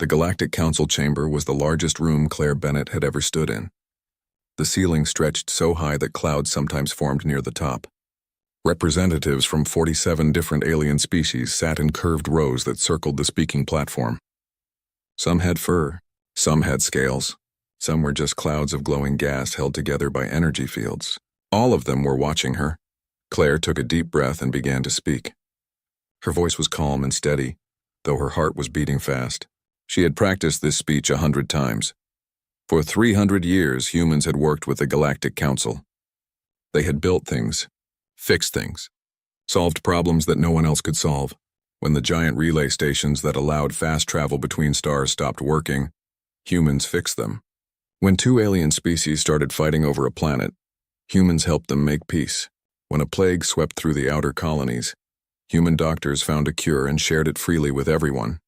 The Galactic Council chamber was the largest room Claire Bennett had ever stood in. The ceiling stretched so high that clouds sometimes formed near the top. Representatives from 47 different alien species sat in curved rows that circled the speaking platform. Some had fur, some had scales, some were just clouds of glowing gas held together by energy fields. All of them were watching her. Claire took a deep breath and began to speak. Her voice was calm and steady, though her heart was beating fast. She had practiced this speech 100 times. For 300 years, humans had worked with the Galactic Council. They had built things, fixed things, solved problems that no one else could solve. When the giant relay stations that allowed fast travel between stars stopped working, humans fixed them. When two alien species started fighting over a planet, humans helped them make peace. When a plague swept through the outer colonies, human doctors found a cure and shared it freely with everyone.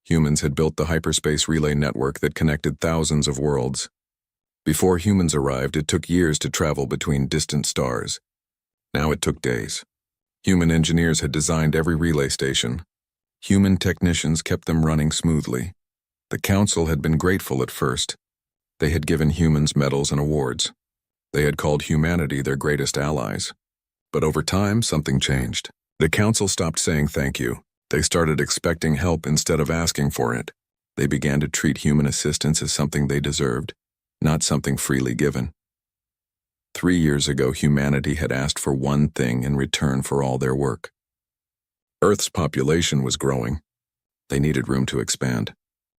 Humans had built the hyperspace relay network that connected thousands of worlds. Before humans arrived, it took years to travel between distant stars. Now it took days. Human engineers had designed every relay station. Human technicians kept them running smoothly. The Council had been grateful at first. They had given humans medals and awards. They had called humanity their greatest allies. But over time, something changed. The Council stopped saying thank you. They started expecting help instead of asking for it. They began to treat human assistance as something they deserved, not something freely given. 3 years ago, humanity had asked for one thing in return for all their work. Earth's population was growing. They needed room to expand.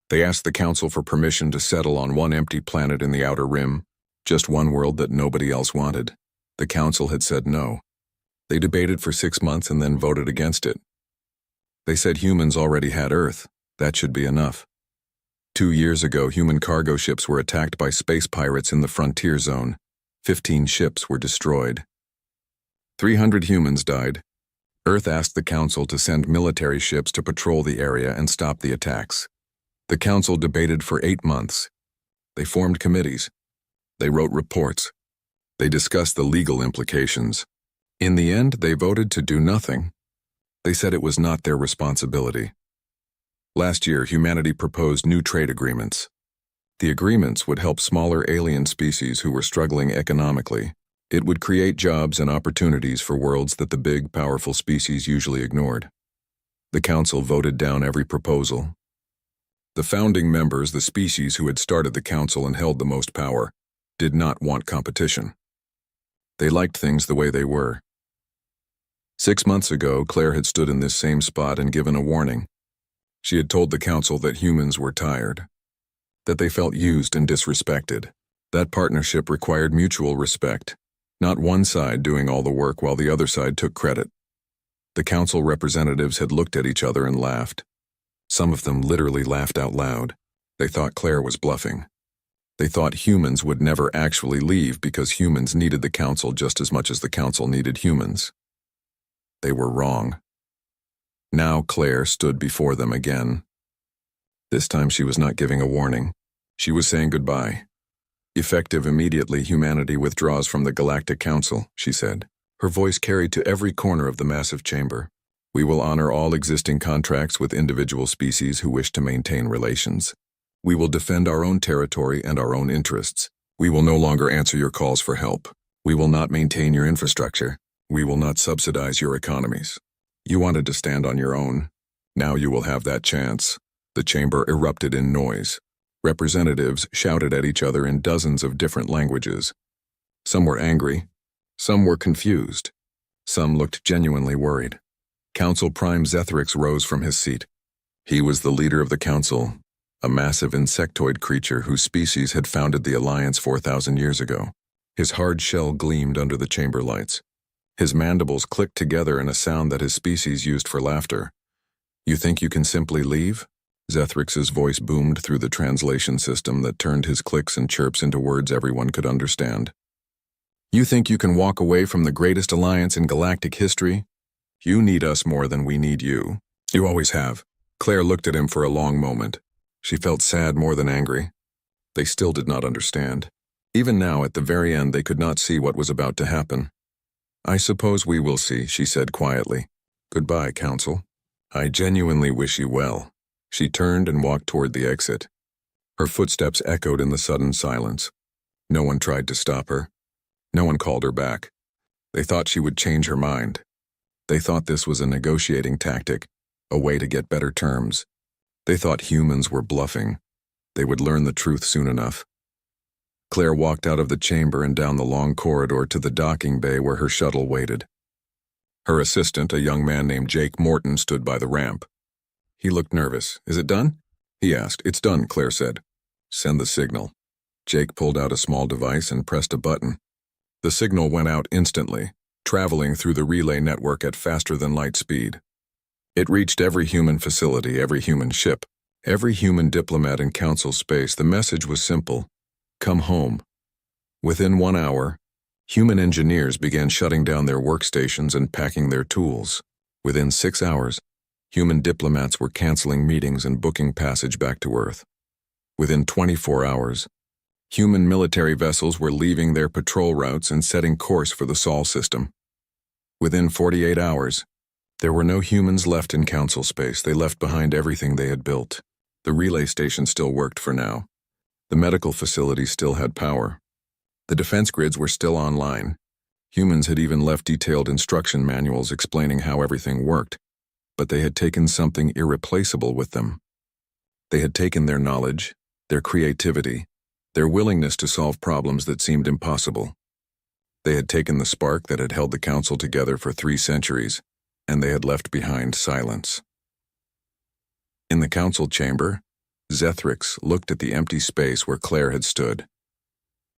They asked the Council for permission to settle on one empty planet in the Outer Rim, just one world that nobody else wanted. The Council had said no. They debated for 6 months and then voted against it. They said humans already had Earth. That should be enough. 2 years ago, human cargo ships were attacked by space pirates in the frontier zone. 15 ships were destroyed. 300 humans died. Earth asked the Council to send military ships to patrol the area and stop the attacks. The Council debated for 8 months. They formed committees. They wrote reports. They discussed the legal implications. In the end, they voted to do nothing. They said it was not their responsibility. Last year, humanity proposed new trade agreements. The agreements would help smaller alien species who were struggling economically. It would create jobs and opportunities for worlds that the big, powerful species usually ignored. The Council voted down every proposal. The founding members, the species who had started the Council and held the most power, did not want competition. They liked things the way they were. 6 months ago, Claire had stood in this same spot and given a warning. She had told the Council that humans were tired, that they felt used and disrespected. That partnership required mutual respect, not one side doing all the work while the other side took credit. The Council representatives had looked at each other and laughed. Some of them literally laughed out loud. They thought Claire was bluffing. They thought humans would never actually leave because humans needed the Council just as much as the Council needed humans. They were wrong. Now Claire stood before them again. This time she was not giving a warning. She was saying goodbye. Effective immediately, humanity withdraws from the Galactic Council, she said. Her voice carried to every corner of the massive chamber. We will honor all existing contracts with individual species who wish to maintain relations. We will defend our own territory and our own interests. We will no longer answer your calls for help. We will not maintain your infrastructure. We will not subsidize your economies. You wanted to stand on your own. Now you will have that chance. The chamber erupted in noise. Representatives shouted at each other in dozens of different languages. Some were angry. Some were confused. Some looked genuinely worried. Council Prime Zethrix rose from his seat. He was the leader of the Council, a massive insectoid creature whose species had founded the Alliance 4,000 years ago. His hard shell gleamed under the chamber lights. His mandibles clicked together in a sound that his species used for laughter. You think you can simply leave? Zethrix's voice boomed through the translation system that turned his clicks and chirps into words everyone could understand. You think you can walk away from the greatest alliance in galactic history? You need us more than we need you. You always have. Claire looked at him for a long moment. She felt sad more than angry. They still did not understand. Even now, at the very end, they could not see what was about to happen. I suppose we will see, she said quietly. Goodbye, Council. I genuinely wish you well. She turned and walked toward the exit. Her footsteps echoed in the sudden silence. No one tried to stop her. No one called her back. They thought she would change her mind. They thought this was a negotiating tactic, a way to get better terms. They thought humans were bluffing. They would learn the truth soon enough. Claire walked out of the chamber and down the long corridor to the docking bay where her shuttle waited. Her assistant, a young man named Jake Morton, stood by the ramp. He looked nervous. "Is it done?" he asked. "It's done," Claire said. "Send the signal." Jake pulled out a small device and pressed a button. The signal went out instantly, traveling through the relay network at faster-than-light speed. It reached every human facility, every human ship, every human diplomat in council space. The message was simple: come home. Within 1 hour, human engineers began shutting down their workstations and packing their tools. Within 6 hours, human diplomats were canceling meetings and booking passage back to Earth. Within 24 hours, human military vessels were leaving their patrol routes and setting course for the Sol system. Within 48 hours, there were no humans left in council space. They left behind everything they had built. The relay station still worked for now. The medical facility still had power. The defense grids were still online. Humans had even left detailed instruction manuals explaining how everything worked, but they had taken something irreplaceable with them. They had taken their knowledge, their creativity, their willingness to solve problems that seemed impossible. They had taken the spark that had held the council together for 3 centuries, and they had left behind silence. In the council chamber, Zethrix looked at the empty space where Claire had stood.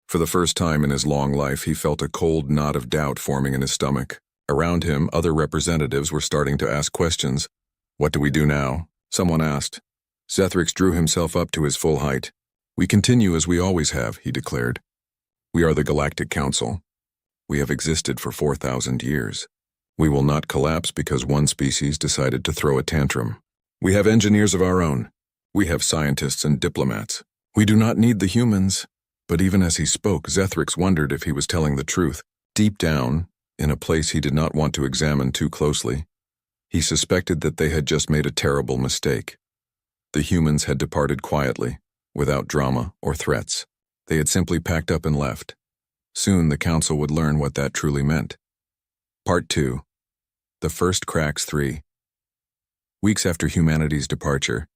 For the first time in his long life, he felt a cold knot of doubt forming in his stomach. Around him, other representatives were starting to ask questions. "What do we do now?" someone asked. Zethrix drew himself up to his full height. "We continue as we always have," he declared. "We are the Galactic Council. We have existed for 4,000 years. We will not collapse because one species decided to throw a tantrum. We have engineers of our own. We have scientists and diplomats. We do not need the humans." But even as he spoke, Zethrix wondered if he was telling the truth. Deep down, in a place he did not want to examine too closely, he suspected that they had just made a terrible mistake. The humans had departed quietly, without drama or threats. They had simply packed up and left. Soon the council would learn what that truly meant. Part 2. The First Cracks 3. Weeks after humanity's departure,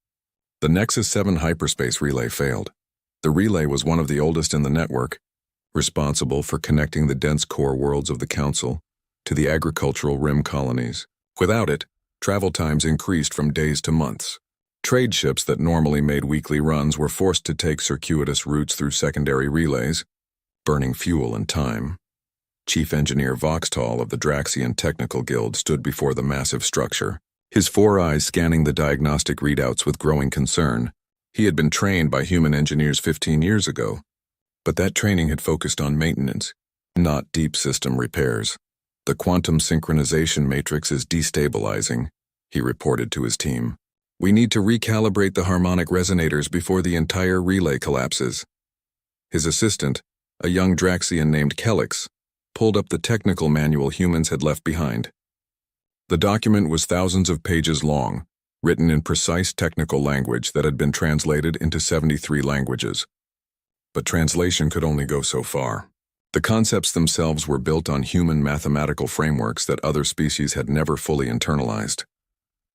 the Nexus 7 hyperspace relay failed. The relay was one of the oldest in the network, responsible for connecting the dense core worlds of the Council to the agricultural rim colonies. Without it, travel times increased from days to months. Trade ships that normally made weekly runs were forced to take circuitous routes through secondary relays, burning fuel and time. Chief Engineer Voxtal of the Draxian Technical Guild stood before the massive structure, his 4 eyes scanning the diagnostic readouts with growing concern. He had been trained by human engineers 15 years ago, but that training had focused on maintenance, not deep system repairs. "The quantum synchronization matrix is destabilizing," he reported to his team. "We need to recalibrate the harmonic resonators before the entire relay collapses." His assistant, a young Draxian named Kelix, pulled up the technical manual humans had left behind. The document was thousands of pages long, written in precise technical language that had been translated into 73 languages. But translation could only go so far. The concepts themselves were built on human mathematical frameworks that other species had never fully internalized.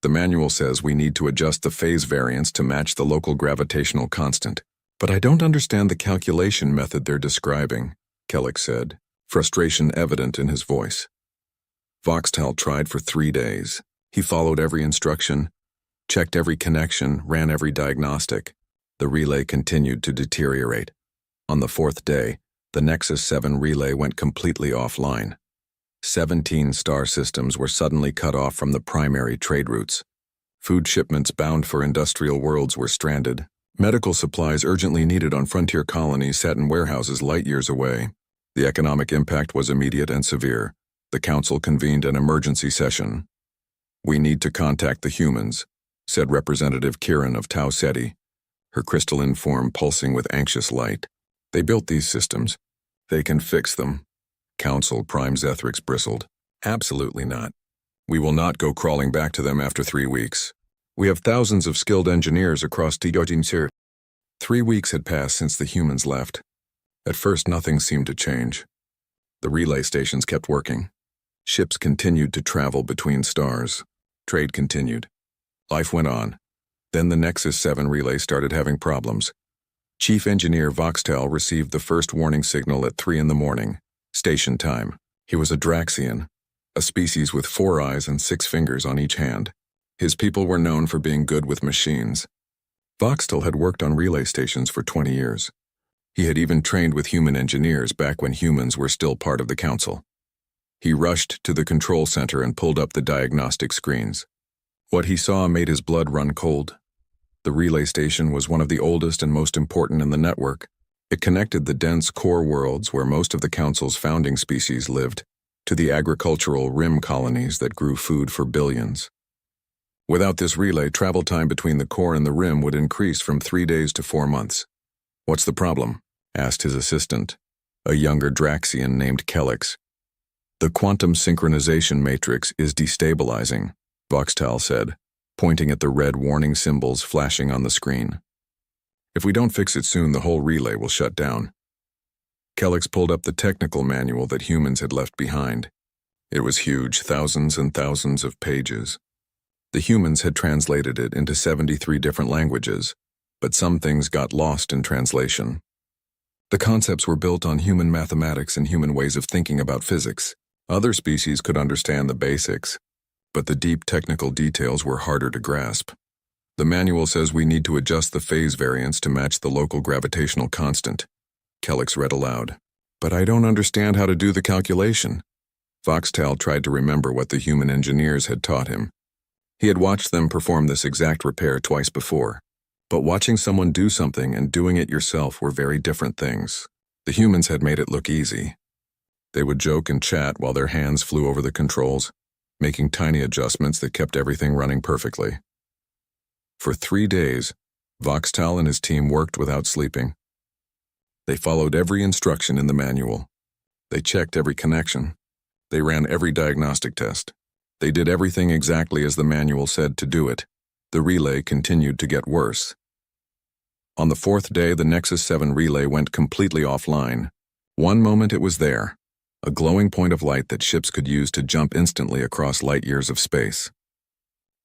The manual says we need to adjust the phase variance to match the local gravitational constant. "But I don't understand the calculation method they're describing," Kellick said, frustration evident in his voice. Voxtal tried for 3 days. He followed every instruction, checked every connection, ran every diagnostic. The relay continued to deteriorate. On the 4th day, the Nexus 7 relay went completely offline. 17 star systems were suddenly cut off from the primary trade routes. Food shipments bound for industrial worlds were stranded. Medical supplies urgently needed on frontier colonies sat in warehouses light years away. The economic impact was immediate and severe. The council convened an emergency session. "We need to contact the humans," said Representative Kiran of Tau Ceti, her crystalline form pulsing with anxious light. "They built these systems. They can fix them." Council Prime Zethrix bristled. "Absolutely not. We will not go crawling back to them after 3 weeks. We have thousands of skilled engineers across Tianjin. 3 weeks had passed since the humans left. At first, nothing seemed to change. The relay stations kept working. Ships continued to travel between stars. Trade continued. Life went on. Then the Nexus 7 relay started having problems. Chief Engineer Voxtel received the first warning signal at 3 in the morning, station time. He was a Draxian, a species with 4 eyes and 6 fingers on each hand. His people were known for being good with machines. Voxtel had worked on relay stations for 20 years. He had even trained with human engineers back when humans were still part of the council. He rushed to the control center and pulled up the diagnostic screens. What he saw made his blood run cold. The relay station was one of the oldest and most important in the network. It connected the dense core worlds where most of the council's founding species lived to the agricultural rim colonies that grew food for billions. Without this relay, travel time between the core and the rim would increase from 3 days to 4 months. "What's the problem?" asked his assistant, a younger Draxian named Kelix. "The quantum synchronization matrix is destabilizing," Voxtal said, pointing at the red warning symbols flashing on the screen. "If we don't fix it soon, the whole relay will shut down." Kelix pulled up the technical manual that humans had left behind. It was huge, thousands and thousands of pages. The humans had translated it into 73 different languages, but some things got lost in translation. The concepts were built on human mathematics and human ways of thinking about physics. Other species could understand the basics, but the deep technical details were harder to grasp. "The manual says we need to adjust the phase variance to match the local gravitational constant," Kelix read aloud. "But I don't understand how to do the calculation." Voxtal tried to remember what the human engineers had taught him. He had watched them perform this exact repair twice before. But watching someone do something and doing it yourself were very different things. The humans had made it look easy. They would joke and chat while their hands flew over the controls, making tiny adjustments that kept everything running perfectly. For 3 days, Voxtal and his team worked without sleeping. They followed every instruction in the manual. They checked every connection. They ran every diagnostic test. They did everything exactly as the manual said to do it. The relay continued to get worse. On the 4th day, the Nexus 7 relay went completely offline. One moment it was there, a glowing point of light that ships could use to jump instantly across light years of space.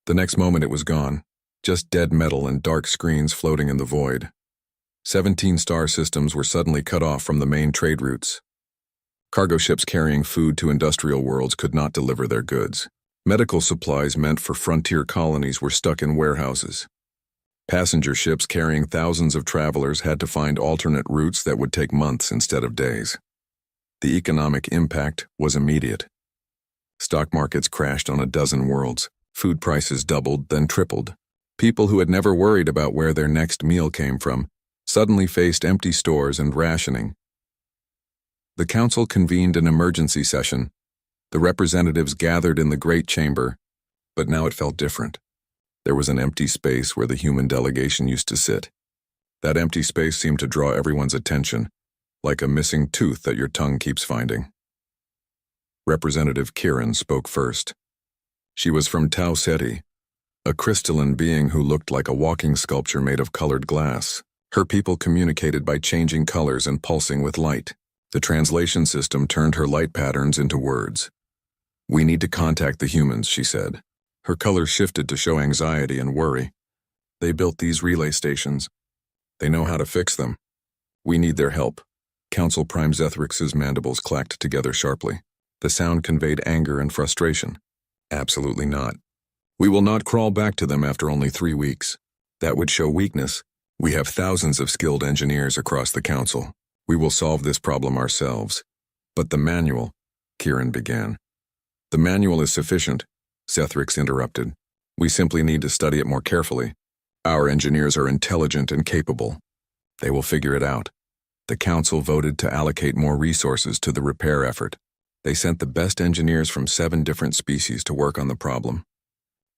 The next moment it was gone, just dead metal and dark screens floating in the void. 17 star systems were suddenly cut off from the main trade routes. Cargo ships carrying food to industrial worlds could not deliver their goods. Medical supplies meant for frontier colonies were stuck in warehouses. Passenger ships carrying thousands of travelers had to find alternate routes that would take months instead of days. The economic impact was immediate. Stock markets crashed on a dozen worlds. Food prices doubled, then tripled. People who had never worried about where their next meal came from suddenly faced empty stores and rationing. The council convened an emergency session. The representatives gathered in the Great Chamber, but now it felt different. There was an empty space where the human delegation used to sit. That empty space seemed to draw everyone's attention, like a missing tooth that your tongue keeps finding. Representative Kiran spoke first. She was from Tau Ceti, a crystalline being who looked like a walking sculpture made of colored glass. Her people communicated by changing colors and pulsing with light. The translation system turned her light patterns into words. "We need to contact the humans," she said. Her colors shifted to show anxiety and worry. "They built these relay stations. They know how to fix them. We need their help." Council Prime Zethrix's mandibles clacked together sharply. The sound conveyed anger and frustration. "Absolutely not. We will not crawl back to them after only 3 weeks. That would show weakness. We have thousands of skilled engineers across the council. We will solve this problem ourselves." "But the manual," Kiran began. "The manual is sufficient," Zethrix interrupted. "We simply need to study it more carefully. Our engineers are intelligent and capable. They will figure it out." The council voted to allocate more resources to the repair effort. They sent the best engineers from 7 different species to work on the problem.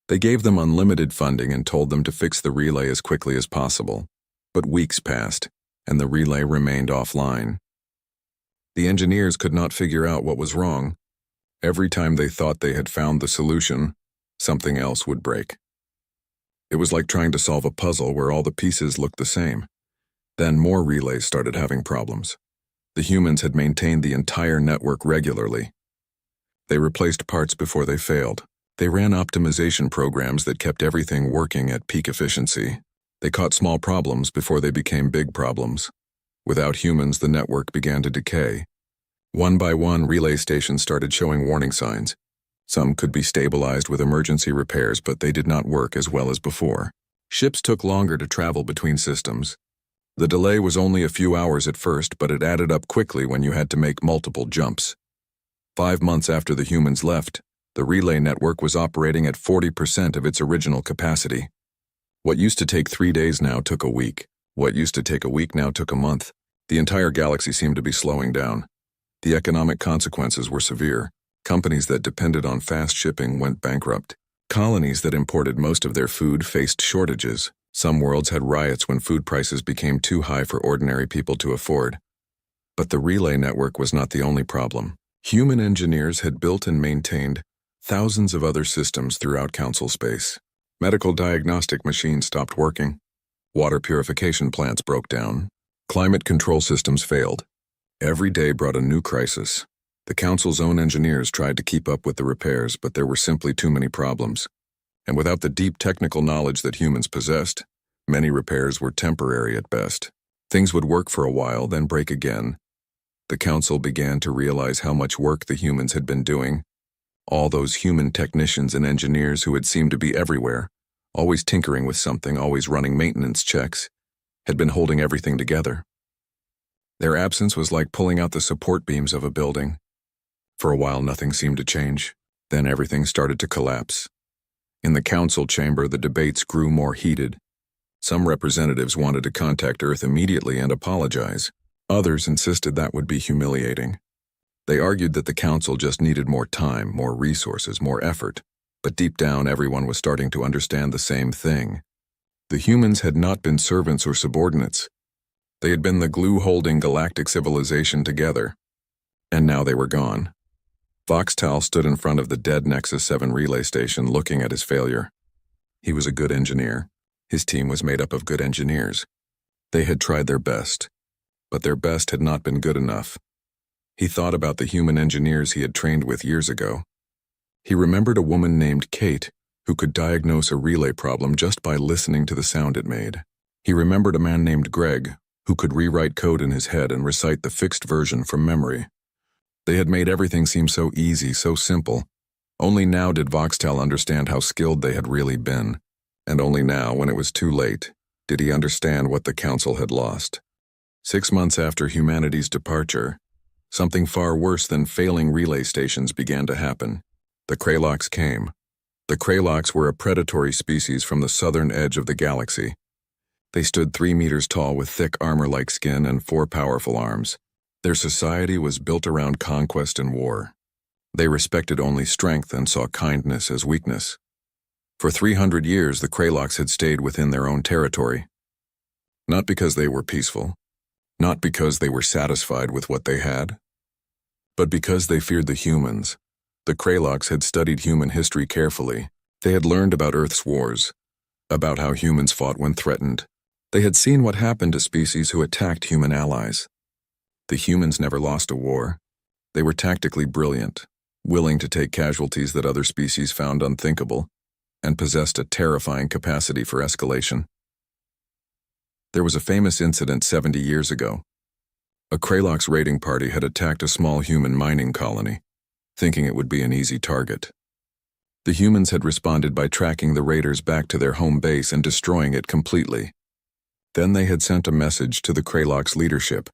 They gave them unlimited funding and told them to fix the relay as quickly as possible. But weeks passed, and the relay remained offline. The engineers could not figure out what was wrong. Every time they thought they had found the solution, something else would break. It was like trying to solve a puzzle where all the pieces looked the same. Then more relays started having problems. The humans had maintained the entire network regularly. They replaced parts before they failed. They ran optimization programs that kept everything working at peak efficiency. They caught small problems before they became big problems. Without humans, the network began to decay. One by one, relay stations started showing warning signs. Some could be stabilized with emergency repairs, but they did not work as well as before. Ships took longer to travel between systems. The delay was only a few hours at first, but it added up quickly when you had to make multiple jumps. 5 months after the humans left, the relay network was operating at 40% of its original capacity. What used to take 3 days now took a week. What used to take a week now took a month. The entire galaxy seemed to be slowing down. The economic consequences were severe. Companies that depended on fast shipping went bankrupt. Colonies that imported most of their food faced shortages. Some worlds had riots when food prices became too high for ordinary people to afford. But the relay network was not the only problem. Human engineers had built and maintained thousands of other systems throughout Council space. Medical diagnostic machines stopped working. Water purification plants broke down. Climate control systems failed. Every day brought a new crisis. The Council's own engineers tried to keep up with the repairs, but there were simply too many problems. And without the deep technical knowledge that humans possessed, many repairs were temporary at best. Things would work for a while, then break again. The Council began to realize how much work the humans had been doing. All those human technicians and engineers who had seemed to be everywhere, always tinkering with something, always running maintenance checks, had been holding everything together. Their absence was like pulling out the support beams of a building. For a while, nothing seemed to change. Then everything started to collapse. In the Council chamber, the debates grew more heated. Some representatives wanted to contact Earth immediately and apologize. Others insisted that would be humiliating. They argued that the Council just needed more time, more resources, more effort. But deep down, everyone was starting to understand the same thing. The humans had not been servants or subordinates. They had been the glue holding galactic civilization together. And now they were gone. Voxtal stood in front of the dead Nexus 7 relay station looking at his failure. He was a good engineer. His team was made up of good engineers. They had tried their best, but their best had not been good enough. He thought about the human engineers he had trained with years ago. He remembered a woman named Kate who could diagnose a relay problem just by listening to the sound it made. He remembered a man named Greg who could rewrite code in his head and recite the fixed version from memory. They had made everything seem so easy, so simple. Only now did Voxtal understand how skilled they had really been. And only now, when it was too late, did he understand what the Council had lost. 6 months after humanity's departure, something far worse than failing relay stations began to happen. The Kraloks came. The Kraloks were a predatory species from the southern edge of the galaxy. They stood 3 meters tall with thick armor-like skin and 4 powerful arms. Their society was built around conquest and war. They respected only strength and saw kindness as weakness. For 300 years, the Kraloks had stayed within their own territory. Not because they were peaceful, not because they were satisfied with what they had, but because they feared the humans. The Kraloks had studied human history carefully. They had learned about Earth's wars, about how humans fought when threatened. They had seen what happened to species who attacked human allies. The humans never lost a war. They were tactically brilliant, willing to take casualties that other species found unthinkable, and possessed a terrifying capacity for escalation. There was a famous incident 70 years ago. A Kraloks raiding party had attacked a small human mining colony, thinking it would be an easy target. The humans had responded by tracking the raiders back to their home base and destroying it completely. Then they had sent a message to the Kraloks leadership,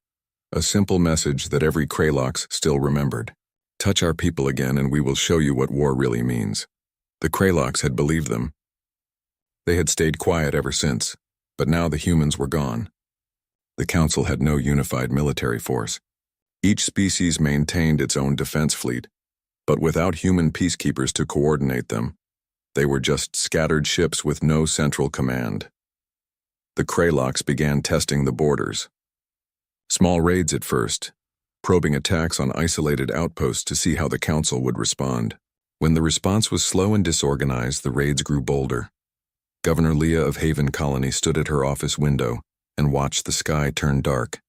a simple message that every Kraloks still remembered. Touch our people again and we will show you what war really means. The Kraloks had believed them. They had stayed quiet ever since, but now the humans were gone. The Council had no unified military force. Each species maintained its own defense fleet, but without human peacekeepers to coordinate them, they were just scattered ships with no central command. The Kraloks began testing the borders. Small raids at first, probing attacks on isolated outposts to see how the Council would respond. When the response was slow and disorganized, the raids grew bolder. Governor Leah of Haven Colony stood at her office window and watched the sky turn dark.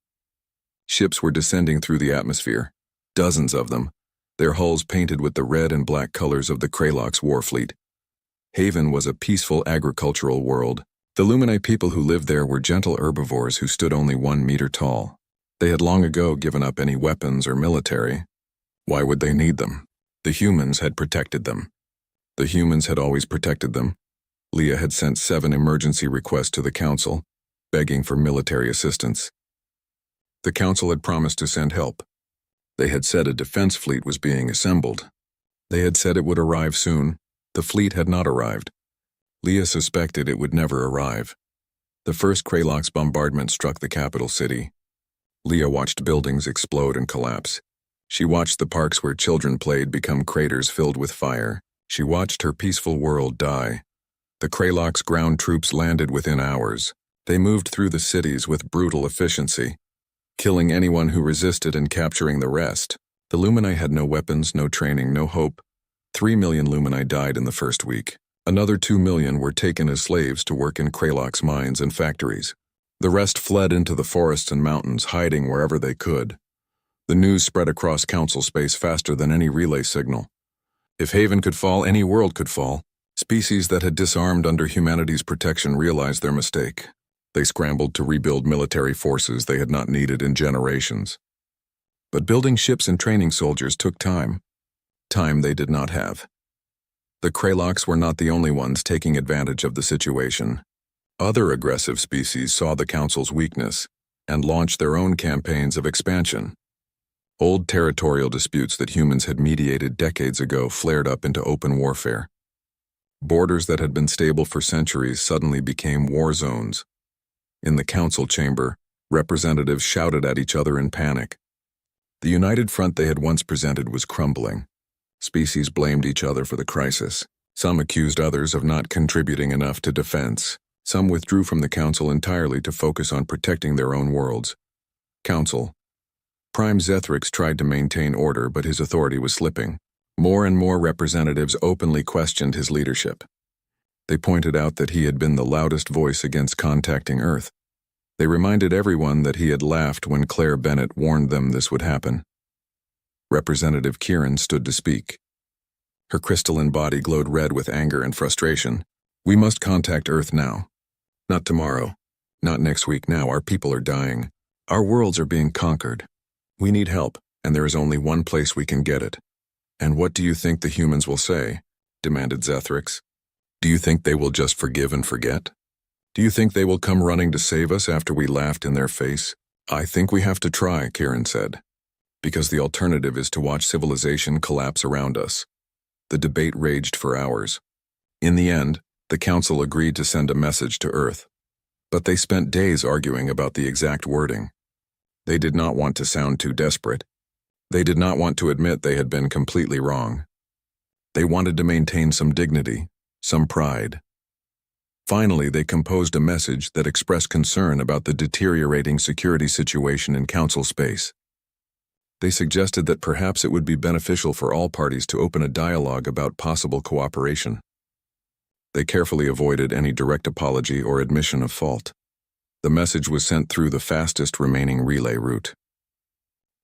Ships were descending through the atmosphere, dozens of them, their hulls painted with the red and black colors of the Kralox war fleet. Haven was a peaceful agricultural world. The Lumini people who lived there were gentle herbivores who stood only 1 meter tall. They had long ago given up any weapons or military. Why would they need them? The humans had protected them. The humans had always protected them. Leah had sent 7 emergency requests to the council, begging for military assistance. The council had promised to send help. They had said a defense fleet was being assembled. They had said it would arrive soon. The fleet had not arrived. Leah suspected it would never arrive. The first Kralox bombardment struck the capital city. Leah watched buildings explode and collapse. She watched the parks where children played become craters filled with fire. She watched her peaceful world die. The Kralox ground troops landed within hours. They moved through the cities with brutal efficiency, killing anyone who resisted and capturing the rest. The Lumini had no weapons, no training, no hope. 3 million Lumini died in the first week. Another 2 million were taken as slaves to work in Kralox mines and factories. The rest fled into the forests and mountains, hiding wherever they could. The news spread across council space faster than any relay signal. If Haven could fall, any world could fall. Species that had disarmed under humanity's protection realized their mistake. They scrambled to rebuild military forces they had not needed in generations. But building ships and training soldiers took time. Time they did not have. The Kralox were not the only ones taking advantage of the situation. Other aggressive species saw the council's weakness and launched their own campaigns of expansion. Old territorial disputes that humans had mediated decades ago flared up into open warfare. Borders that had been stable for centuries suddenly became war zones. In the council chamber, representatives shouted at each other in panic. The united front they had once presented was crumbling. Species blamed each other for the crisis. Some accused others of not contributing enough to defense. Some withdrew from the council entirely to focus on protecting their own worlds. Council. Prime Zethrix tried to maintain order, but his authority was slipping. More and more representatives openly questioned his leadership. They pointed out that he had been the loudest voice against contacting Earth. They reminded everyone that he had laughed when Claire Bennett warned them this would happen. Representative Kieran stood to speak. Her crystalline body glowed red with anger and frustration. We must contact Earth now. Not tomorrow. Not next week. Now our people are dying. Our worlds are being conquered. We need help, and there is only one place we can get it. And what do you think the humans will say? Demanded Zethrix. Do you think they will just forgive and forget? Do you think they will come running to save us after we laughed in their face? I think we have to try, Kieran said. Because the alternative is to watch civilization collapse around us. The debate raged for hours. In the end, the council agreed to send a message to Earth. But they spent days arguing about the exact wording. They did not want to sound too desperate. They did not want to admit they had been completely wrong. They wanted to maintain some dignity, some pride. Finally, they composed a message that expressed concern about the deteriorating security situation in council space. They suggested that perhaps it would be beneficial for all parties to open a dialogue about possible cooperation. They carefully avoided any direct apology or admission of fault. The message was sent through the fastest remaining relay route.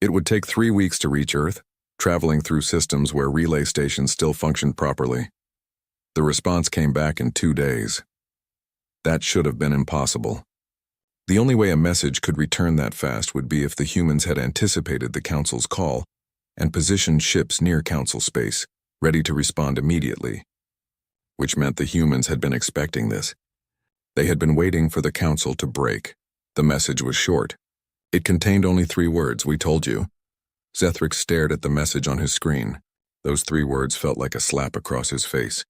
It would take 3 weeks to reach Earth, traveling through systems where relay stations still functioned properly. The response came back in 2 days. That should have been impossible. The only way a message could return that fast would be if the humans had anticipated the Council's call and positioned ships near Council space, ready to respond immediately. Which meant the humans had been expecting this. They had been waiting for the Council to break. The message was short. It contained only 3 words, "We told you." Zethrix stared at the message on his screen. Those 3 words felt like a slap across his face.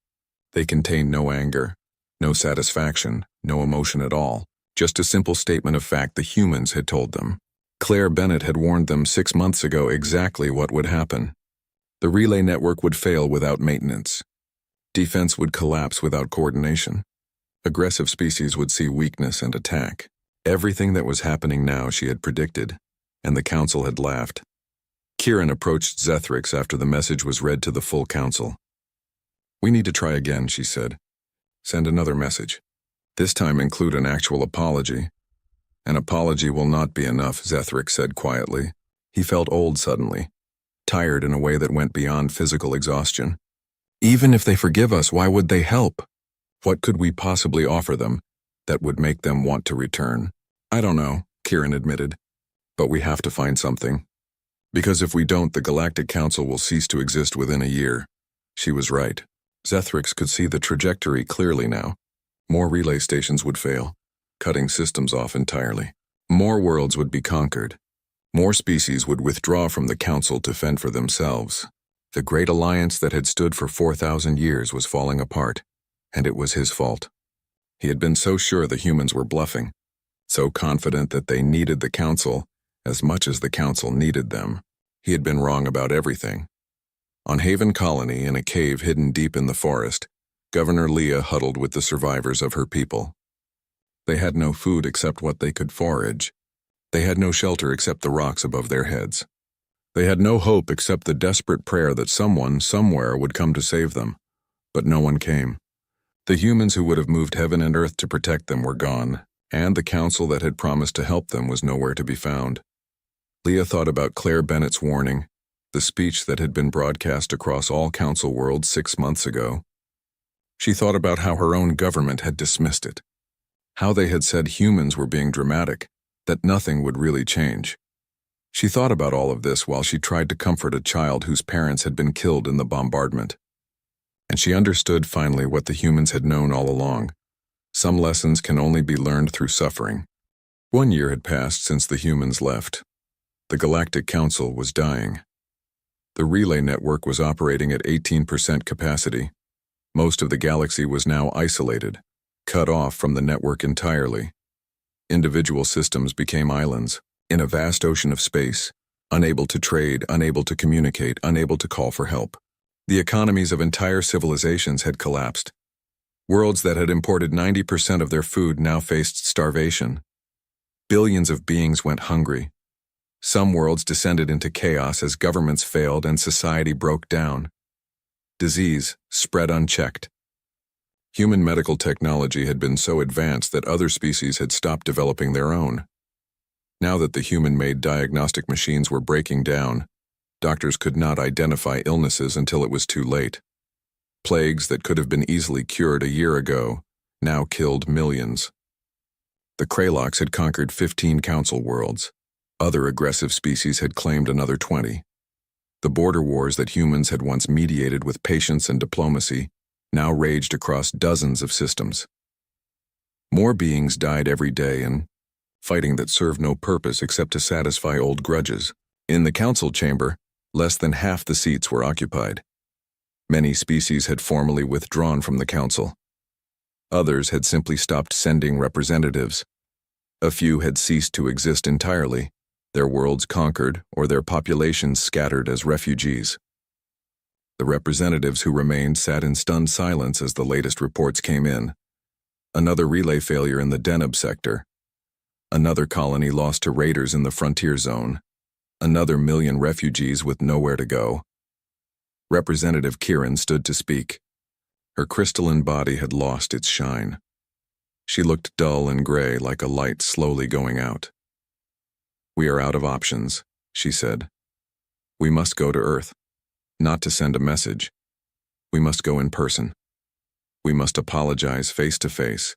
They contained no anger, no satisfaction, no emotion at all. Just a simple statement of fact the humans had told them. Claire Bennett had warned them 6 months ago exactly what would happen. The relay network would fail without maintenance. Defense would collapse without coordination. Aggressive species would see weakness and attack. Everything that was happening now she had predicted, and the Council had laughed. Kieran approached Zethrix after the message was read to the full Council. "We need to try again," she said. "Send another message." This time include an actual apology. An apology will not be enough, Zethric said quietly. He felt old suddenly, tired in a way that went beyond physical exhaustion. Even if they forgive us, why would they help? What could we possibly offer them that would make them want to return? I don't know, Kieran admitted, but we have to find something. Because if we don't, the Galactic Council will cease to exist within a year. She was right. Zethric could see the trajectory clearly now. More relay stations would fail, cutting systems off entirely. More worlds would be conquered. More species would withdraw from the Council to fend for themselves. The great alliance that had stood for 4,000 years was falling apart, and it was his fault. He had been so sure the humans were bluffing, so confident that they needed the Council as much as the Council needed them. He had been wrong about everything. On Haven Colony, in a cave hidden deep in the forest, Governor Leah huddled with the survivors of her people. They had no food except what they could forage. They had no shelter except the rocks above their heads. They had no hope except the desperate prayer that someone, somewhere, would come to save them. But no one came. The humans who would have moved heaven and earth to protect them were gone, and the council that had promised to help them was nowhere to be found. Leah thought about Claire Bennett's warning, the speech that had been broadcast across all council worlds 6 months ago. She thought about how her own government had dismissed it, how they had said humans were being dramatic, that nothing would really change. She thought about all of this while she tried to comfort a child whose parents had been killed in the bombardment. And she understood finally what the humans had known all along. Some lessons can only be learned through suffering. 1 year had passed since the humans left. The Galactic Council was dying. The relay network was operating at 18% capacity. Most of the galaxy was now isolated, cut off from the network entirely. Individual systems became islands, in a vast ocean of space, unable to trade, unable to communicate, unable to call for help. The economies of entire civilizations had collapsed. Worlds that had imported 90% of their food now faced starvation. Billions of beings went hungry. Some worlds descended into chaos as governments failed and society broke down. Disease spread unchecked. Human medical technology had been so advanced that other species had stopped developing their own. Now that the human-made diagnostic machines were breaking down, doctors could not identify illnesses until it was too late. Plagues that could have been easily cured a year ago now killed millions. The Kraloks had conquered 15 council worlds. Other aggressive species had claimed another 20. The border wars that humans had once mediated with patience and diplomacy now raged across dozens of systems. More beings died every day in fighting that served no purpose except to satisfy old grudges. In the council chamber, less than half the seats were occupied. Many species had formally withdrawn from the council. Others had simply stopped sending representatives. A few had ceased to exist entirely, their worlds conquered or their populations scattered as refugees. The representatives who remained sat in stunned silence as the latest reports came in. Another relay failure in the Deneb sector. Another colony lost to raiders in the frontier zone. Another million refugees with nowhere to go. Representative Kieran stood to speak. Her crystalline body had lost its shine. She looked dull and gray like a light slowly going out. "We are out of options," she said. "We must go to Earth, not to send a message. We must go in person. We must apologize face to face.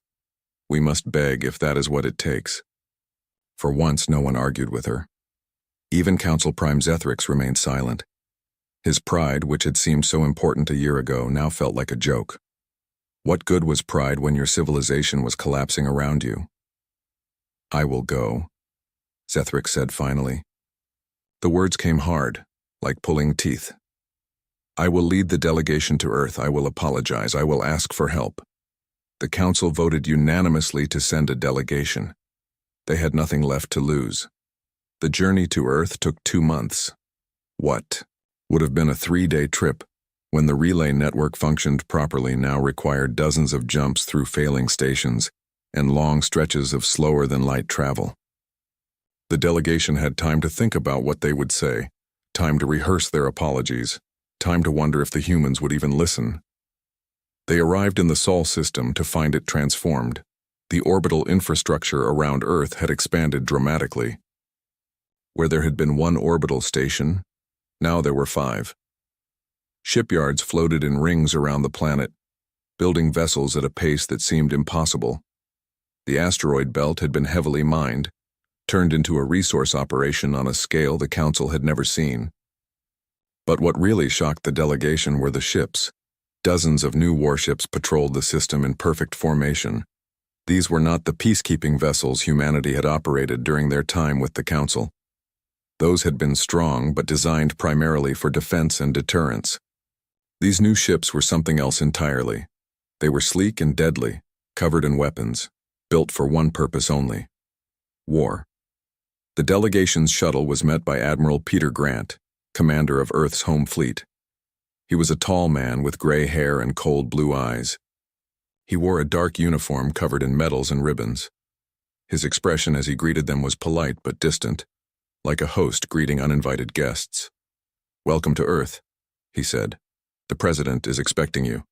We must beg if that is what it takes." For once, no one argued with her. Even Council Prime Zethric remained silent. His pride, which had seemed so important a year ago, now felt like a joke. What good was pride when your civilization was collapsing around you? "I will go," Zethric said finally. The words came hard, like pulling teeth. "I will lead the delegation to Earth. I will apologize. I will ask for help." The council voted unanimously to send a delegation. They had nothing left to lose. The journey to Earth took 2 months. What would have been a 3-day trip, when the relay network functioned properly, now required dozens of jumps through failing stations and long stretches of slower-than-light travel. The delegation had time to think about what they would say, time to rehearse their apologies, time to wonder if the humans would even listen. They arrived in the Sol system to find it transformed. The orbital infrastructure around Earth had expanded dramatically. Where there had been one orbital station, now there were 5. Shipyards floated in rings around the planet, building vessels at a pace that seemed impossible. The asteroid belt had been heavily mined, turned into a resource operation on a scale the Council had never seen. But what really shocked the delegation were the ships. Dozens of new warships patrolled the system in perfect formation. These were not the peacekeeping vessels humanity had operated during their time with the Council. Those had been strong but designed primarily for defense and deterrence. These new ships were something else entirely. They were sleek and deadly, covered in weapons, built for one purpose only: war. The delegation's shuttle was met by Admiral Peter Grant, commander of Earth's home fleet. He was a tall man with gray hair and cold blue eyes. He wore a dark uniform covered in medals and ribbons. His expression as he greeted them was polite but distant, like a host greeting uninvited guests. "Welcome to Earth," he said. "The President is expecting you."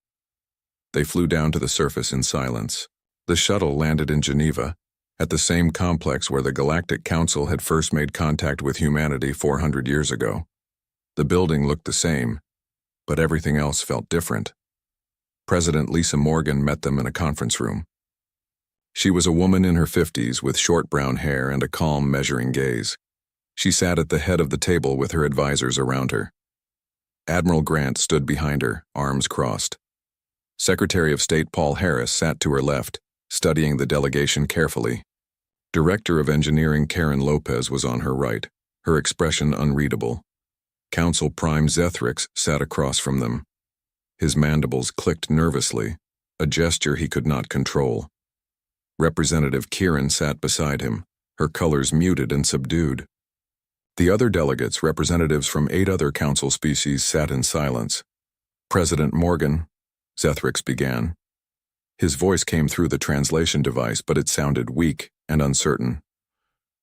They flew down to the surface in silence. The shuttle landed in Geneva, at the same complex where the Galactic Council had first made contact with humanity 400 years ago. The building looked the same, but everything else felt different. President Lisa Morgan met them in a conference room. She was a woman in her 50s with short brown hair and a calm, measuring gaze. She sat at the head of the table with her advisors around her. Admiral Grant stood behind her, arms crossed. Secretary of State Paul Harris sat to her left, studying the delegation carefully. Director of Engineering Karen Lopez was on her right, her expression unreadable. Council Prime Zethrix sat across from them. His mandibles clicked nervously, a gesture he could not control. Representative Kieran sat beside him, her colors muted and subdued. The other delegates, representatives from 8 other council species, sat in silence. "President Morgan," Zethrix began. His voice came through the translation device, but it sounded weak and uncertain.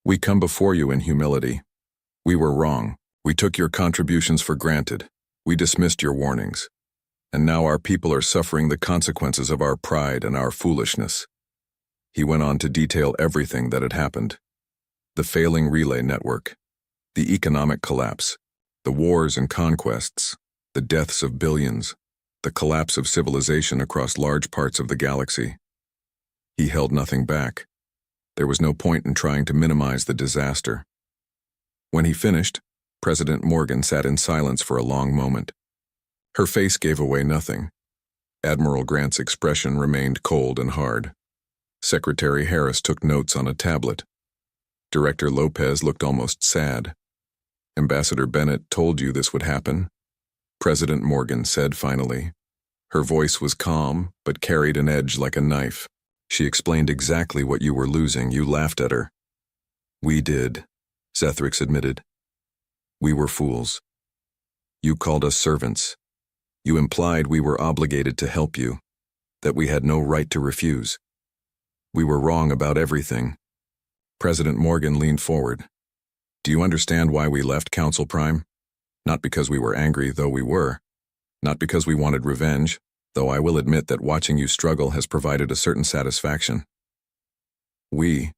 "We come before you in humility. We were wrong. We took your contributions for granted. We dismissed your warnings. And now our people are suffering the consequences of our pride and our foolishness." He went on to detail everything that had happened. The failing relay network, the economic collapse, the wars and conquests, the deaths of billions, the collapse of civilization across large parts of the galaxy. He held nothing back. There was no point in trying to minimize the disaster. When he finished, President Morgan sat in silence for a long moment. Her face gave away nothing. Admiral Grant's expression remained cold and hard. Secretary Harris took notes on a tablet. Director Lopez looked almost sad. "Ambassador Bennett told you this would happen," President Morgan said finally. Her voice was calm, but carried an edge like a knife. "She explained exactly what you were losing. You laughed at her." "We did," Zethrix admitted. "We were fools. You called us servants. You implied we were obligated to help you, that we had no right to refuse. We were wrong about everything." President Morgan leaned forward. "Do you understand why we left Council Prime? Not because we were angry, though we were. Not because we wanted revenge, though I will admit that watching you struggle has provided a certain satisfaction. We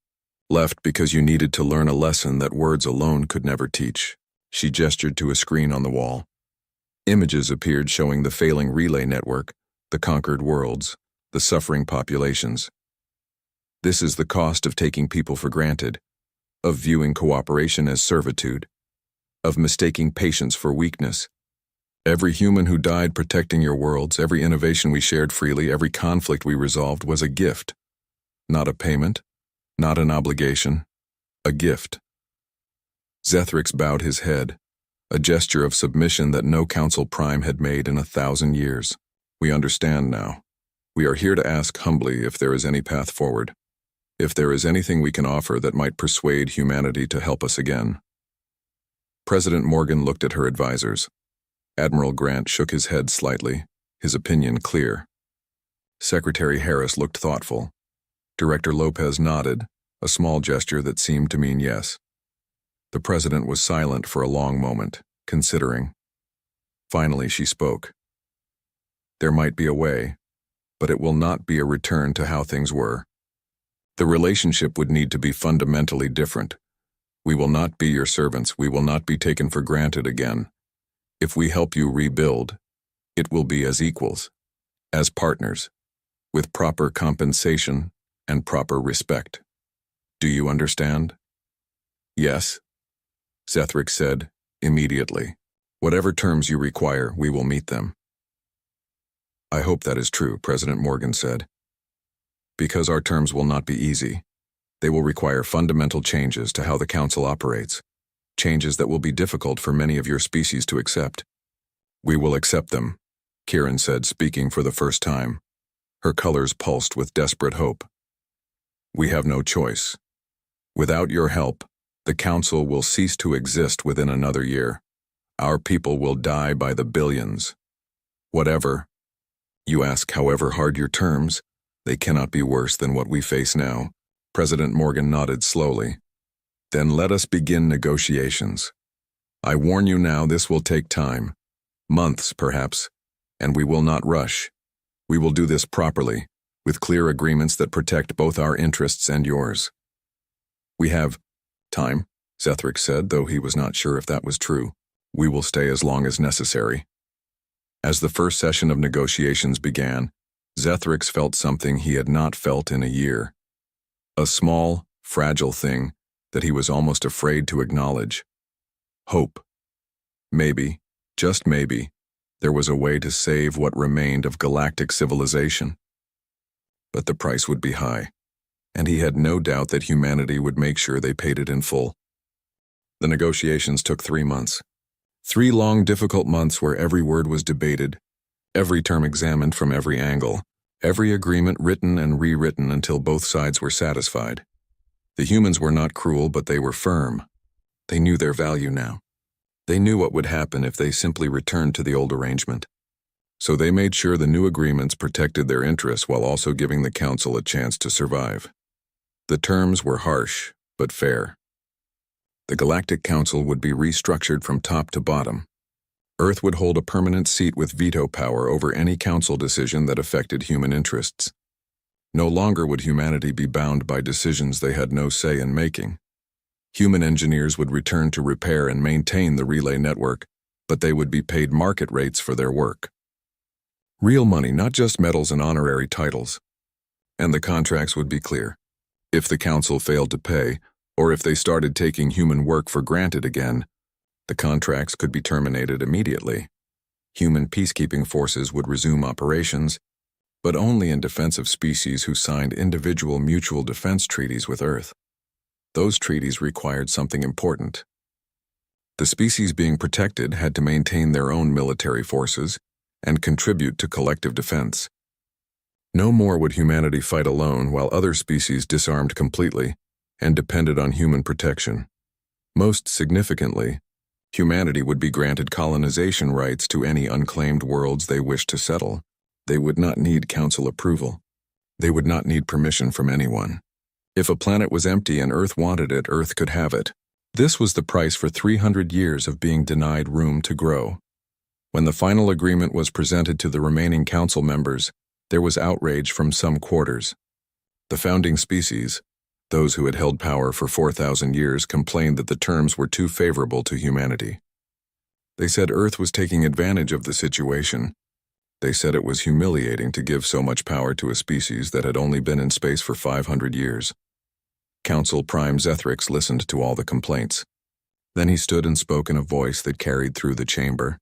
left because you needed to learn a lesson that words alone could never teach." She gestured to a screen on the wall. Images appeared showing the failing relay network, the conquered worlds, the suffering populations. "This is the cost of taking people for granted, of viewing cooperation as servitude, of mistaking patience for weakness. Every human who died protecting your worlds, every innovation we shared freely, every conflict we resolved was a gift. Not a payment, not an obligation, a gift." Zethrix bowed his head, a gesture of submission that no Council Prime had made in 1,000 years. "We understand now. We are here to ask humbly if there is any path forward, if there is anything we can offer that might persuade humanity to help us again." President Morgan looked at her advisors. Admiral Grant shook his head slightly, his opinion clear. Secretary Harris looked thoughtful. Director Lopez nodded, a small gesture that seemed to mean yes. The president was silent for a long moment, considering. Finally, she spoke. "There might be a way, but it will not be a return to how things were. The relationship would need to be fundamentally different. We will not be your servants. We will not be taken for granted again. If we help you rebuild, it will be as equals, as partners, with proper compensation and proper respect. Do you understand? Yes, Zethric said, immediately. Whatever terms you require, we will meet them. I hope that is true, President Morgan said. Because our terms will not be easy. They will require fundamental changes to how the Council operates, changes that will be difficult for many of your species to accept. We will accept them, Kieran said, speaking for the first time. Her colors pulsed with desperate hope. We have no choice. Without your help, the Council will cease to exist within another year. Our people will die by the billions. Whatever. You ask however hard your terms, they cannot be worse than what we face now. President Morgan nodded slowly. Then let us begin negotiations. I warn you now, this will take time. Months, perhaps. And we will not rush. We will do this properly, with clear agreements that protect both our interests and yours. We have time, Zethric said, though he was not sure if that was true. We will stay as long as necessary. As the first session of negotiations began, Zethric felt something he had not felt in a year. A small, fragile thing that he was almost afraid to acknowledge. Hope. Maybe, just maybe, there was a way to save what remained of galactic civilization. But the price would be high, and he had no doubt that humanity would make sure they paid it in full. The negotiations took 3 months. 3 long, difficult months where every word was debated, every term examined from every angle, every agreement written and rewritten until both sides were satisfied. The humans were not cruel, but they were firm. They knew their value now. They knew what would happen if they simply returned to the old arrangement. So they made sure the new agreements protected their interests while also giving the Council a chance to survive. The terms were harsh, but fair. The Galactic Council would be restructured from top to bottom. Earth would hold a permanent seat with veto power over any Council decision that affected human interests. No longer would humanity be bound by decisions they had no say in making. Human engineers would return to repair and maintain the relay network, but they would be paid market rates for their work. Real money, not just medals and honorary titles. And the contracts would be clear. If the Council failed to pay, or if they started taking human work for granted again, the contracts could be terminated immediately. Human peacekeeping forces would resume operations, but only in defense of species who signed individual mutual defense treaties with Earth. Those treaties required something important. The species being protected had to maintain their own military forces and contribute to collective defense. No more would humanity fight alone while other species disarmed completely and depended on human protection. Most significantly, humanity would be granted colonization rights to any unclaimed worlds they wished to settle. They would not need Council approval. They would not need permission from anyone. If a planet was empty and Earth wanted it, Earth could have it. This was the price for 300 years of being denied room to grow. When the final agreement was presented to the remaining Council members, there was outrage from some quarters. The founding species, those who had held power for 4,000 years, complained that the terms were too favorable to humanity. They said Earth was taking advantage of the situation. They said it was humiliating to give so much power to a species that had only been in space for 500 years. Council Prime Zethric listened to all the complaints. Then he stood and spoke in a voice that carried through the chamber.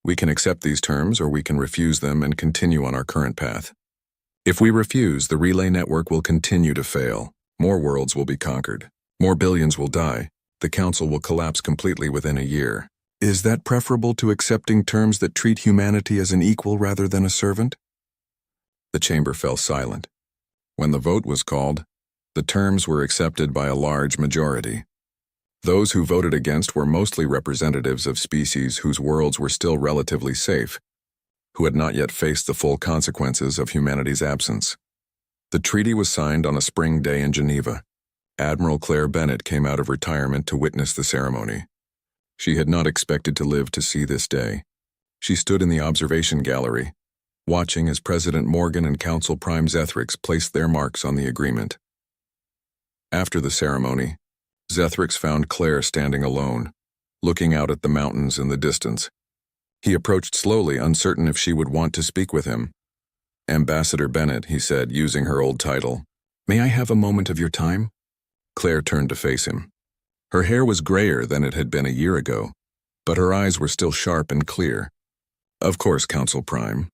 We can accept these terms, or we can refuse them and continue on our current path. If we refuse, the relay network will continue to fail. More worlds will be conquered. More billions will die. The Council will collapse completely within a year. Is that preferable to accepting terms that treat humanity as an equal rather than a servant? The chamber fell silent. When the vote was called, the terms were accepted by a large majority. Those who voted against were mostly representatives of species whose worlds were still relatively safe, who had not yet faced the full consequences of humanity's absence. The treaty was signed on a spring day in Geneva. Admiral Claire Bennett came out of retirement to witness the ceremony. She had not expected to live to see this day. She stood in the observation gallery, watching as President Morgan and Council Prime Zethric placed their marks on the agreement. After the ceremony, Zethrix found Claire standing alone, looking out at the mountains in the distance. He approached slowly, uncertain if she would want to speak with him. "Ambassador Bennett," he said, using her old title. "May I have a moment of your time?" Claire turned to face him. Her hair was grayer than it had been a year ago, but her eyes were still sharp and clear. "Of course, Council Prime.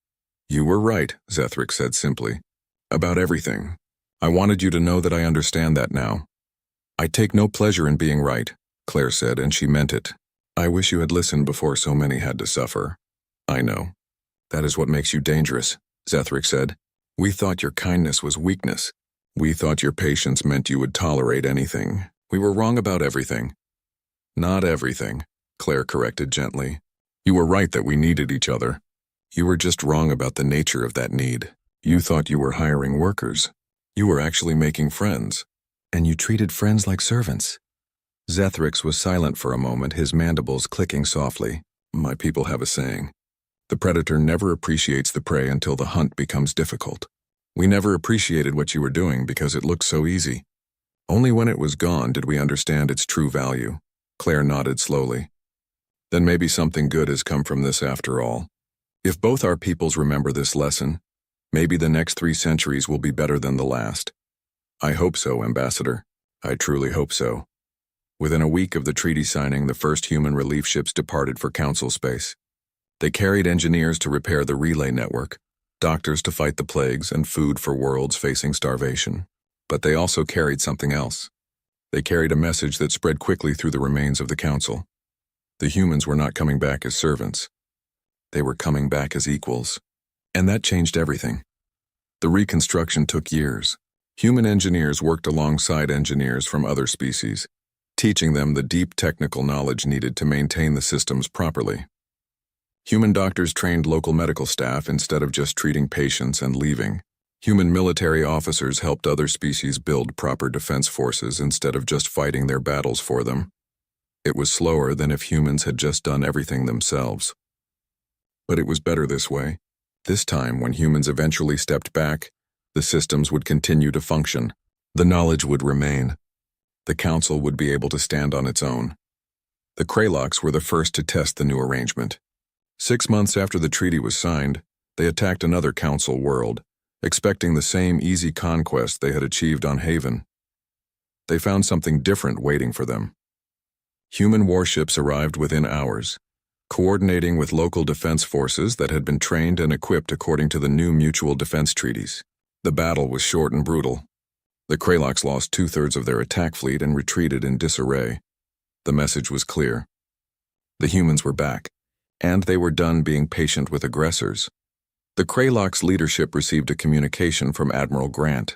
You were right," Zethrix said simply. "About everything. I wanted you to know that I understand that now." "I take no pleasure in being right," Claire said, and she meant it. "I wish you had listened before so many had to suffer." "I know. That is what makes you dangerous," Zethrix said. "We thought your kindness was weakness. We thought your patience meant you would tolerate anything. We were wrong about everything." "Not everything," Claire corrected gently. "You were right that we needed each other. You were just wrong about the nature of that need. You thought you were hiring workers. You were actually making friends. And you treated friends like servants." Zethrix was silent for a moment, his mandibles clicking softly. "My people have a saying. The predator never appreciates the prey until the hunt becomes difficult. We never appreciated what you were doing because it looked so easy. Only when it was gone did we understand its true value." Claire nodded slowly. "Then maybe something good has come from this after all. If both our peoples remember this lesson, maybe the next 3 centuries will be better than the last." "I hope so, Ambassador. I truly hope so." Within a week of the treaty signing, the first human relief ships departed for Council space. They carried engineers to repair the relay network, doctors to fight the plagues, and food for worlds facing starvation. But they also carried something else. They carried a message that spread quickly through the remains of the Council. The humans were not coming back as servants. They were coming back as equals. And that changed everything. The reconstruction took years. Human engineers worked alongside engineers from other species, teaching them the deep technical knowledge needed to maintain the systems properly. Human doctors trained local medical staff instead of just treating patients and leaving. Human military officers helped other species build proper defense forces instead of just fighting their battles for them. It was slower than if humans had just done everything themselves. But it was better this way. This time, when humans eventually stepped back, the systems would continue to function. The knowledge would remain. The Council would be able to stand on its own. The Kraloks were the first to test the new arrangement. 6 months after the treaty was signed, they attacked another Council world, expecting the same easy conquest they had achieved on Haven. They found something different waiting for them. Human warships arrived within hours, coordinating with local defense forces that had been trained and equipped according to the new mutual defense treaties. The battle was short and brutal. The Kraloks lost 2/3 of their attack fleet and retreated in disarray. The message was clear. The humans were back, and they were done being patient with aggressors. The Kraloks' leadership received a communication from Admiral Grant.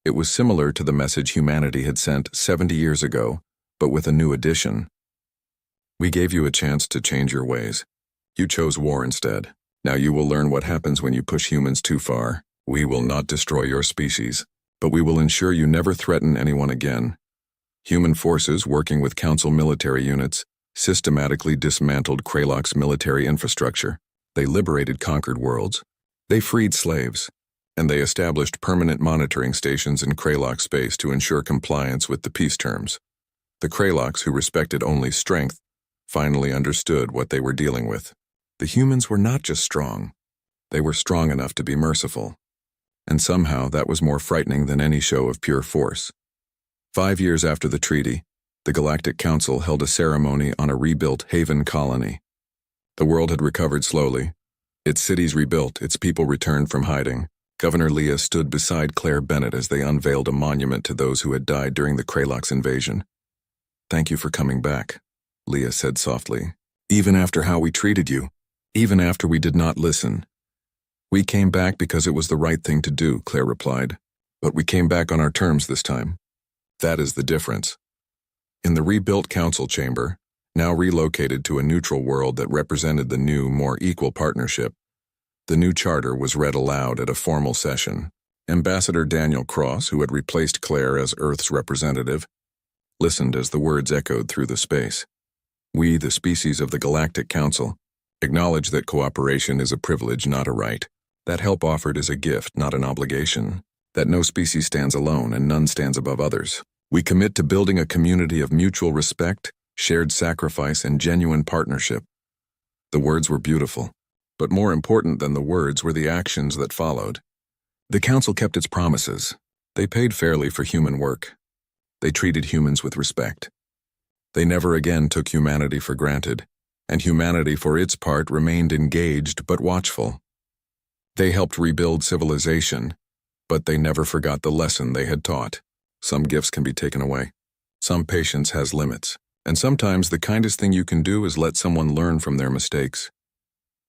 It was similar to the message humanity had sent 70 years ago, but with a new addition. "We gave you a chance to change your ways. You chose war instead. Now you will learn what happens when you push humans too far. We will not destroy your species, but we will ensure you never threaten anyone again." Human forces, working with Council military units, systematically dismantled Kraloks' military infrastructure. They liberated conquered worlds. They freed slaves. And they established permanent monitoring stations in Kralok space to ensure compliance with the peace terms. The Kraloks, who respected only strength, finally understood what they were dealing with. The humans were not just strong. They were strong enough to be merciful. And somehow that was more frightening than any show of pure force. 5 years after the treaty, the Galactic Council held a ceremony on a rebuilt Haven colony. The world had recovered slowly. Its cities rebuilt, its people returned from hiding. Governor Leah stood beside Claire Bennett as they unveiled a monument to those who had died during the Kraloks' invasion. "Thank you for coming back," Leah said softly. "Even after how we treated you, even after we did not listen." "We came back because it was the right thing to do," Claire replied. "But we came back on our terms this time. That is the difference." In the rebuilt council chamber, now relocated to a neutral world that represented the new, more equal partnership, the new charter was read aloud at a formal session. Ambassador Daniel Cross, who had replaced Claire as Earth's representative, listened as the words echoed through the space. "We, the species of the Galactic Council, acknowledge that cooperation is a privilege, not a right. That help offered is a gift, not an obligation. That no species stands alone and none stands above others. We commit to building a community of mutual respect, shared sacrifice, and genuine partnership. The words were beautiful, but more important than the words were the actions that followed. The council kept its promises. They paid fairly for human work. They treated humans with respect. They never again took humanity for granted, and humanity, for its part, remained engaged but watchful. They helped rebuild civilization, but they never forgot the lesson they had taught. Some gifts can be taken away. Some patience has limits, and sometimes the kindest thing you can do is let someone learn from their mistakes.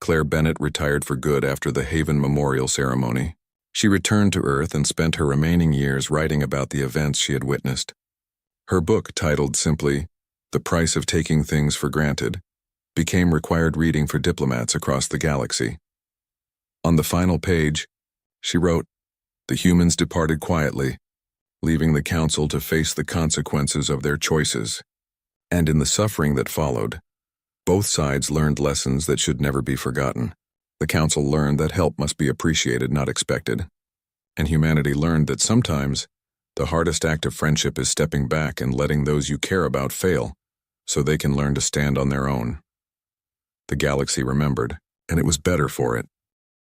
Claire Bennett retired for good after the Haven Memorial Ceremony. She returned to Earth and spent her remaining years writing about the events she had witnessed. Her book, titled simply, "The Price of Taking Things for Granted," became required reading for diplomats across the galaxy. On the final page, she wrote, "The humans departed quietly, leaving the council to face the consequences of their choices. And in the suffering that followed, both sides learned lessons that should never be forgotten. The council learned that help must be appreciated, not expected. And humanity learned that sometimes the hardest act of friendship is stepping back and letting those you care about fail, so they can learn to stand on their own." The galaxy remembered, and it was better for it.